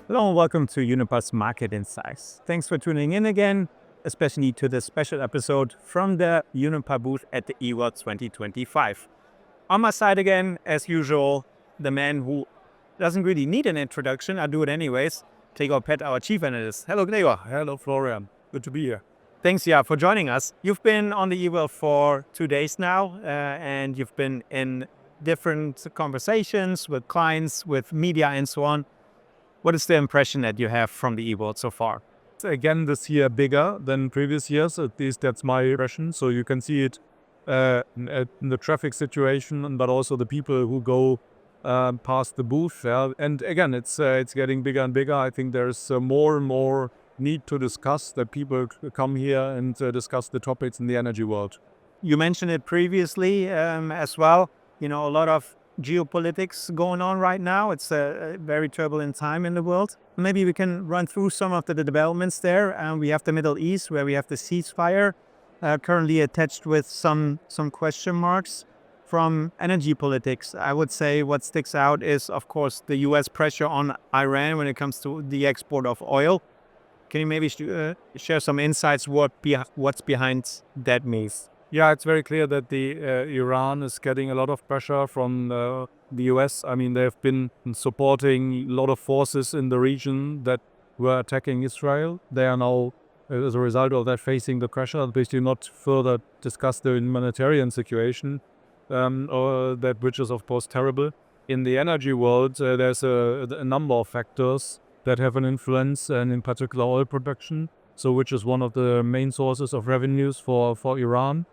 Hello and welcome to Uniper's Market Insights. Thanks for tuning in again, especially to this special episode from the Uniper booth at the Eworld 2025. On my side again, as usual, the man who doesn't really need an introduction, I do it anyways, Gregor Pett, our chief analyst. Hello, Gregor. Hello, Florian. Good to be here. Thanks, for joining us. You've been on the Eworld for 2 days now, and you've been in different conversations with clients, with media, and so on. What is the impression that you have from the Eworld so far? Again, this year bigger than previous years. At least that's my impression. So you can see it in the traffic situation, but also the people who go past the booth. And again, it's getting bigger and bigger. I think there's more and more need to discuss, that people come here and discuss the topics in the energy world. You mentioned it previously as well. A lot of geopolitics going on right now. It's a very turbulent time in the world. Maybe we can run through some of the developments there. We have the Middle East, where we have the ceasefire currently attached with some question marks. From energy politics, I would say what sticks out is, of course, the US pressure on Iran when it comes to the export of oil. Can you maybe share some insights what's behind that move? Yeah, it's very clear that Iran is getting a lot of pressure from the US. I mean, they've been supporting a lot of forces in the region that were attacking Israel. They are now, as a result of that, facing the pressure. They do not further discuss the humanitarian situation, which is, of course, terrible. In the energy world, there's a number of factors that have an influence, and in particular oil production, which is one of the main sources of revenues for Iran.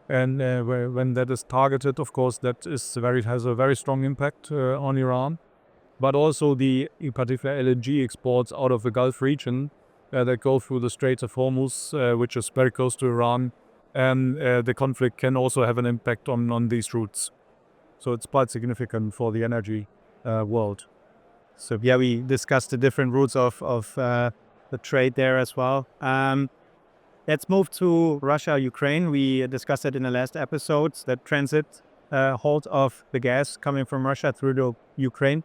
And when that is targeted, of course, that has a very strong impact on Iran. But also in particular, LNG exports out of the Gulf region that go through the Straits of Hormuz, which is very close to Iran. And the conflict can also have an impact on these routes. So it's quite significant for the energy world. So we discussed the different routes of the trade there as well. Let's move to Russia, Ukraine. We discussed it in the last episodes, that transit halt of the gas coming from Russia through the Ukraine.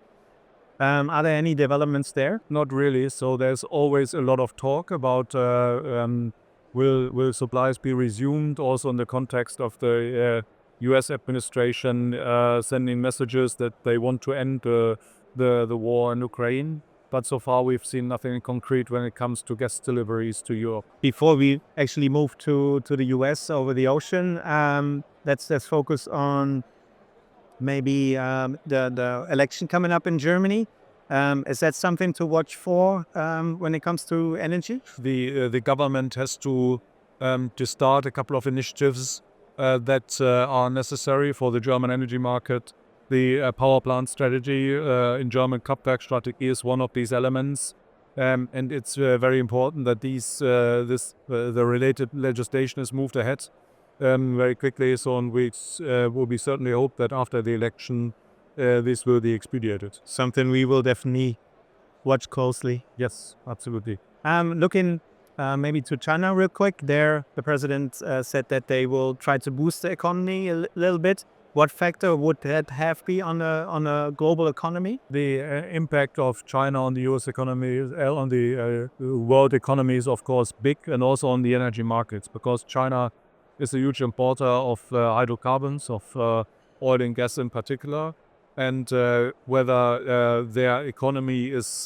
Are there any developments there? Not really. So there's always a lot of talk about will supplies be resumed, also in the context of the US administration sending messages that they want to end the war in Ukraine. But so far, we've seen nothing concrete when it comes to gas deliveries to Europe. Before we actually move to the US over the ocean, let's focus on maybe the election coming up in Germany. Is that something to watch for when it comes to energy? The government has to start a couple of initiatives that are necessary for the German energy market. The power plant strategy in German Kraftwerkstrategie is one of these elements, and it's very important that the related legislation is moved ahead very quickly. So in weeks, we certainly hope that after the election, this will be expedited. Something we will definitely watch closely. Yes, absolutely. Looking maybe to China real quick. There, the president said that they will try to boost the economy a little bit. What factor would that have be on a global economy? The impact of China on the US economy, on the world economy, is of course big, and also on the energy markets, because China is a huge importer of hydrocarbons, of oil and gas in particular. And whether their economy is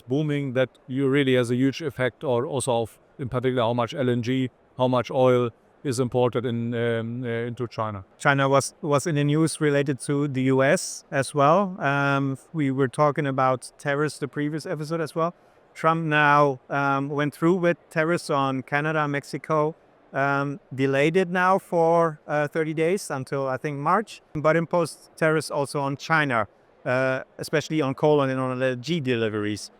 booming, that really has a huge effect, or also in particular how much LNG, how much oil is imported into China. China was in the news related to the US as well. We were talking about tariffs the previous episode as well. Trump now went through with tariffs on Canada, Mexico, delayed it now for 30 days until I think March, but imposed tariffs also on China, especially on coal and on LNG deliveries.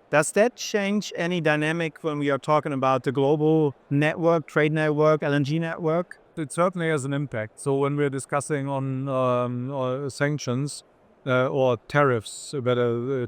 Does that change any dynamic when we are talking about the global network, trade network, LNG network? It certainly has an impact. So when we're discussing on sanctions or tariffs, there's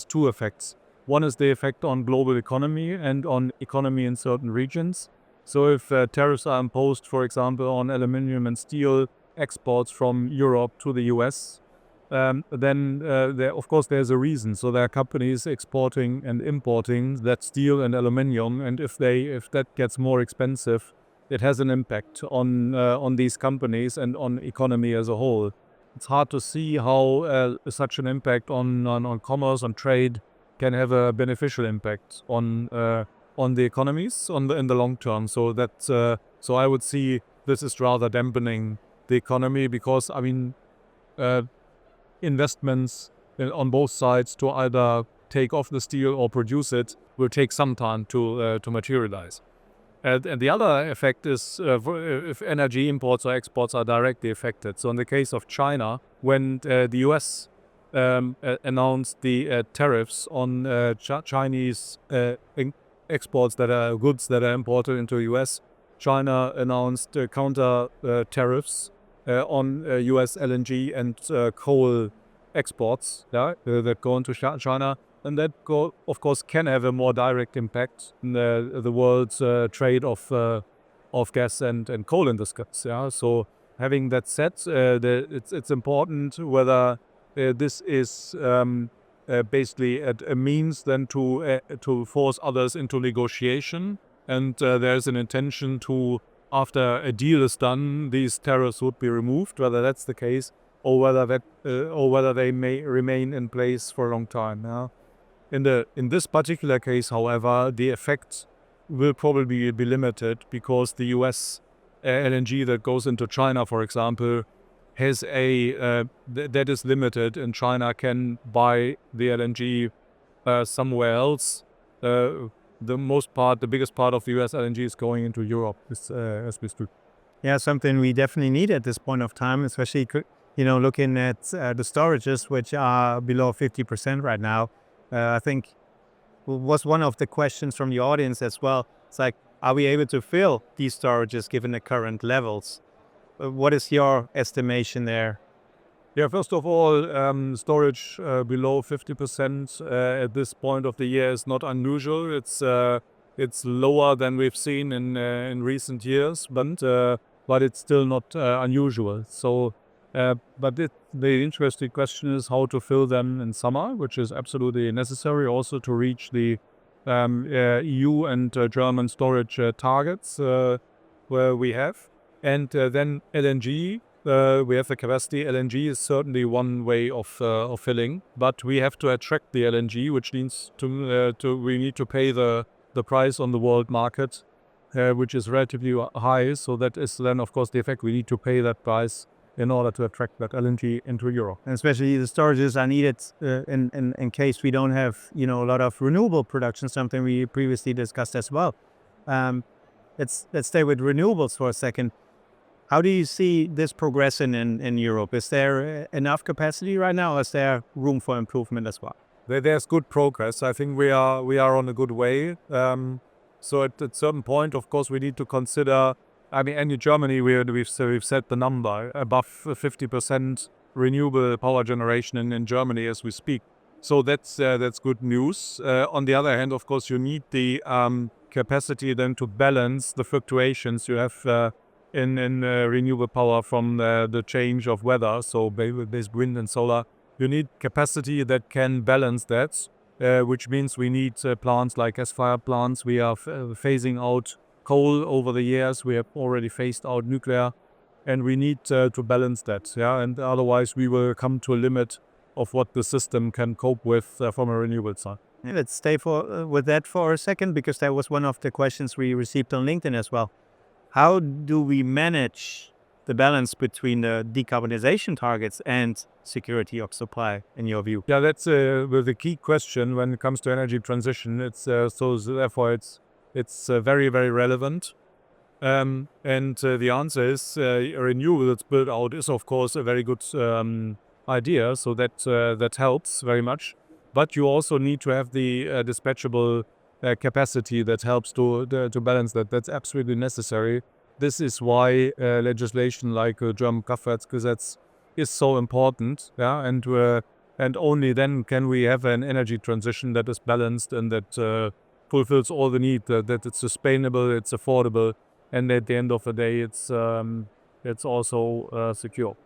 two effects. One is the effect on global economy and on economy in certain regions. So if tariffs are imposed, for example, on aluminum and steel exports from Europe to the US, then of course there's a reason. So there are companies exporting and importing that steel and aluminium, and if that gets more expensive, it has an impact on these companies and on economy as a whole. It's hard to see how such an impact on commerce, on trade, can have a beneficial impact on the economies in the long term. So so I would see this is rather dampening the economy, because investments on both sides to either take off the steel or produce it will take some time to materialize. And the other effect is if energy imports or exports are directly affected. So in the case of China, when the US announced the tariffs on Chinese exports goods that are imported into the US, China announced counter tariffs on US LNG and coal exports that go into China. And that, of course, can have a more direct impact in the world's trade of gas and coal in this case. Yeah? So having that said, it's important whether this is basically a means then to force others into negotiation, and there's an intention to, after a deal is done, these tariffs would be removed. Whether that's the case, or whether they may remain in place for a long time. Yeah? In this particular case, however, the effect will probably be limited, because the US LNG that goes into China, for example, has that is limited, and China can buy the LNG somewhere else. The biggest part of the US LNG is going into Europe, as we speak. Yeah, something we definitely need at this point of time, especially looking at the storages, which are below 50% right now. I think was one of the questions from the audience as well. It's like, are we able to fill these storages given the current levels? What is your estimation there? Yeah, first of all, storage below 50% at this point of the year is not unusual. It's lower than we've seen in recent years, but it's still not unusual. So, but the interesting question is how to fill them in summer, which is absolutely necessary also to reach the EU and German storage targets where we have. And then LNG, we have the capacity. LNG is certainly one way of filling, but we have to attract the LNG, which means we need to pay the price on the world market, which is relatively high. So that is then, of course, the effect. We need to pay that price in order to attract that LNG into Europe. And especially the storages are needed in case we don't have a lot of renewable production, something we previously discussed as well. Let's stay with renewables for a second. How do you see this progressing in Europe? Is there enough capacity right now, or is there room for improvement as well? There's good progress. I think we are on a good way. So at a certain point, of course, we need to consider. And in Germany, we've set the number above 50% renewable power generation in Germany as we speak. So that's good news. On the other hand, of course, you need the capacity then to balance the fluctuations you have in renewable power from the change of weather. So based wind and solar, you need capacity that can balance that, which means we need plants like gas-fired plants. We are phasing out coal over the years. We have already phased out nuclear, and we need to balance that. Yeah, and otherwise we will come to a limit of what the system can cope with from a renewable side. Yeah, let's stay with that for a second, because that was one of the questions we received on LinkedIn as well. How do we manage the balance between the decarbonization targets and security of supply, in your view? Yeah, that's the key question when it comes to energy transition. Therefore it's very, very relevant. And the answer is renewables build out is, of course, a very good idea. So that helps very much. But you also need to have the dispatchable capacity that helps to balance that. That's absolutely necessary. This is why legislation like German Kraftwerksgesetz is so important. Yeah, and only then can we have an energy transition that is balanced and that fulfills all the need. That it's sustainable, it's affordable, and at the end of the day, it's also secure.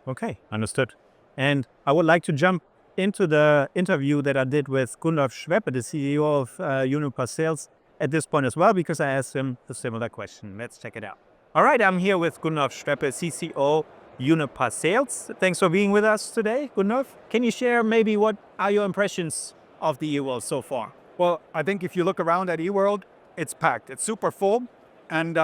Okay, understood. And I would like to jump into the interview that I did with Gundolf Schweppe, the CEO of Uniper Sales, at this point as well, because I asked him a similar question. Let's check it out. All right, I'm here with Gundolf Schweppe, CCO Uniper Sales. Thanks for being with us today, Gundolf. Can you share maybe what are your impressions of the Eworld so far? Well, I think if you look around at Eworld, it's packed. It's super full. And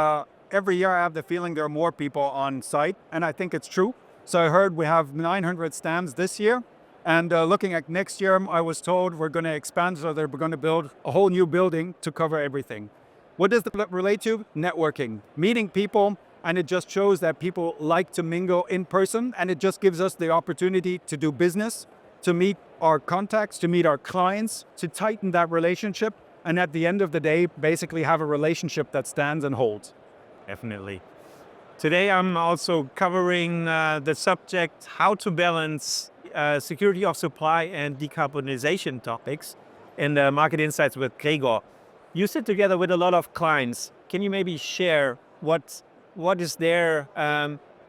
every year I have the feeling there are more people on site. And I think it's true. So I heard we have 900 stands this year. And looking at next year, I was told we're going to expand. So they're going to build a whole new building to cover everything. What does that relate to? Networking, meeting people. And it just shows that people like to mingle in person. And it just gives us the opportunity to do business, to meet our contacts, to meet our clients, to tighten that relationship, and at the end of the day, basically have a relationship that stands and holds. Definitely. Today I'm also covering the subject how to balance security of supply and decarbonization topics in the Market Insights with Gregor. You sit together with a lot of clients. Can you maybe share what is their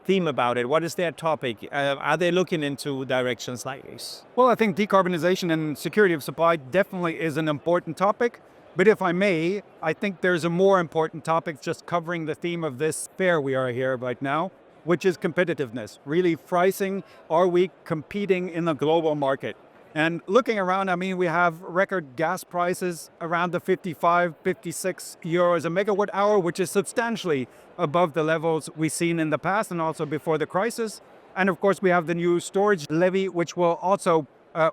theme about it? What is their topic? Are they looking into directions like this? Well, I think decarbonization and security of supply definitely is an important topic. But if I may, I think there's a more important topic just covering the theme of this fair we are here right now, which is competitiveness. Really pricing, are we competing in the global market? And looking around, I mean, we have record gas prices around the 55, 56 euros a megawatt hour, which is substantially above the levels we've seen in the past and also before the crisis. And of course, we have the new storage levy, which will also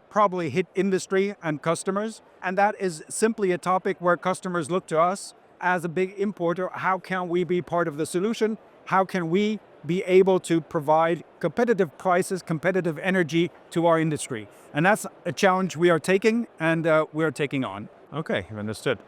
probably hit industry and customers. And that is simply a topic where customers look to us as a big importer. How can we be part of the solution? How can we be able to provide competitive prices, competitive energy to our industry? And that's a challenge we are taking and we're taking on. Okay, understood.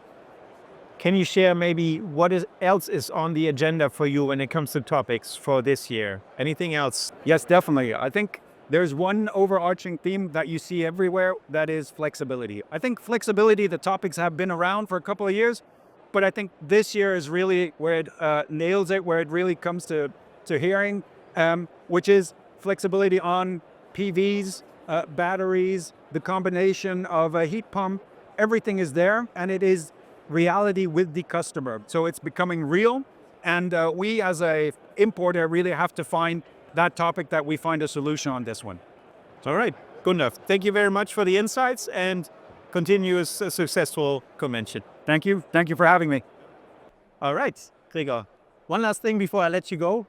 Can you share maybe what else is on the agenda for you when it comes to topics for this year? Anything else? Yes, definitely. I think there's one overarching theme that you see everywhere, that is flexibility. I think flexibility, the topics have been around for a couple of years, but I think this year is really where it nails it, where it really comes to hearing, which is flexibility on PVs, batteries, the combination of a heat pump. Everything is there, and it is reality with the customer. So it's becoming real, and we as a importer really have to find that topic that we find a solution on this one. All right, Gundolf, thank you very much for the insights and continuous successful convention. Thank you. Thank you for having me. All right, Gregor. One last thing before I let you go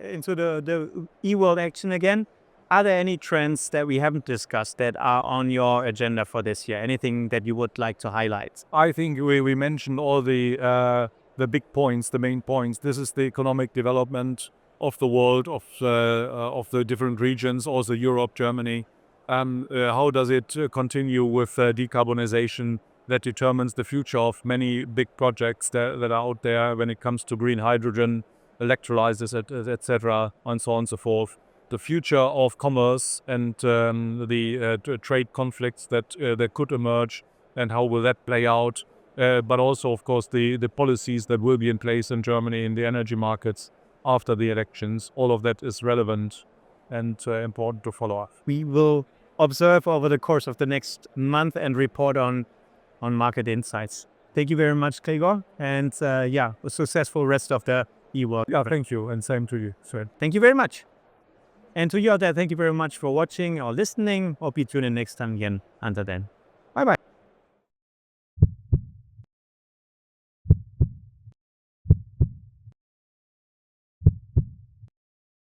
into the Eworld action again. Are there any trends that we haven't discussed that are on your agenda for this year? Anything that you would like to highlight? I think we mentioned all the big points, the main points. This is the economic development of the world, of the different regions, also Europe, Germany. How does it continue with decarbonization that determines the future of many big projects that are out there when it comes to green hydrogen, electrolyzers, etc., and so on and so forth. The future of commerce and the trade conflicts that could emerge, and how will that play out? But also, of course, the policies that will be in place in Germany in the energy markets after the elections. All of that is relevant and important to follow up. We will observe over the course of the next month and report on Market Insights. Thank you very much, Gregor, and a successful rest of the Eworld. Yeah, thank you, and same to you, Sven. Thank you very much. And to you out there, thank you very much for watching or listening. Hope you tune in next time again. Until then, bye-bye.